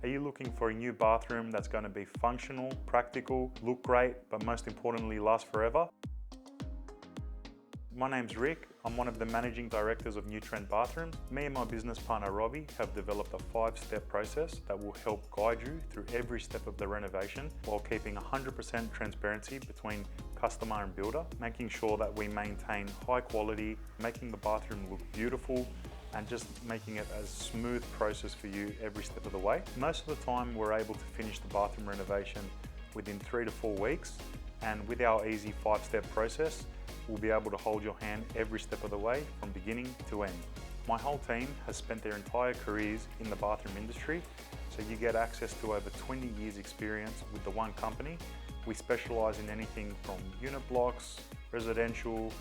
Are you looking for a new bathroom that's going to be functional, practical, look great, but most importantly last forever? My name's Rick. I'm one of the managing directors of New Trend Bathrooms. Me and my business partner Robbie have developed a 5-step process that will help guide you through every step of the renovation while keeping 100% transparency between customer and builder, making sure that we maintain high quality, making the bathroom look beautiful, and just making it a smooth process for you every step of the way. Most of the time we're able to finish the bathroom renovation within 3 to 4 weeks, and with our easy 5-step process, we'll be able to hold your hand every step of the way from beginning to end. My whole team has spent their entire careers in the bathroom industry, so you get access to over 20 years experience with the one company. We specialize in anything from unit blocks, residential,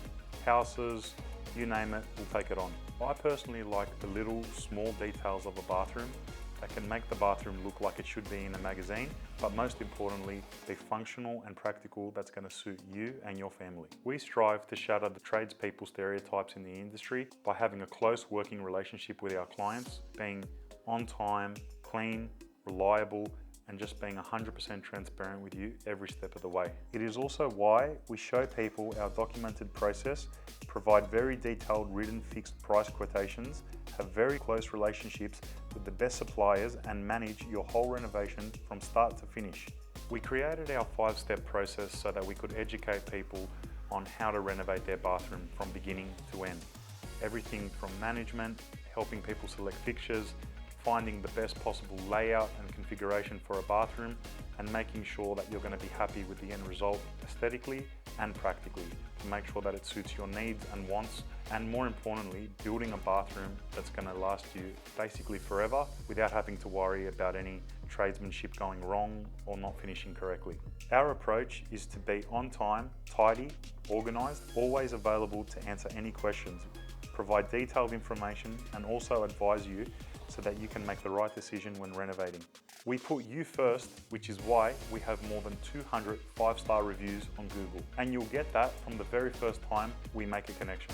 houses, you name it, we'll take it on. I personally like the little small details of a bathroom that can make the bathroom look like it should be in a magazine, but most importantly, be functional and practical that's going to suit you and your family. We strive to shatter the tradespeople stereotypes in the industry by having a close working relationship with our clients, being on time, clean, reliable, and just being 100% transparent with you every step of the way. It is also why we show people our documented process, provide very detailed written fixed price quotations, have very close relationships with the best suppliers, and manage your whole renovation from start to finish. We created our 5-step process so that we could educate people on how to renovate their bathroom from beginning to end. Everything from management, helping people select fixtures, finding the best possible layout and configuration for a bathroom, and making sure that you're going to be happy with the end result aesthetically and practically to make sure that it suits your needs and wants, and more importantly, building a bathroom that's going to last you basically forever without having to worry about any tradesmanship going wrong or not finishing correctly. Our approach is to be on time, tidy, organised, always available to answer any questions, provide detailed information, and also advise you so that you can make the right decision when renovating. We put you first, which is why we have more than 200 5-star reviews on Google. And you'll get that from the very first time we make a connection.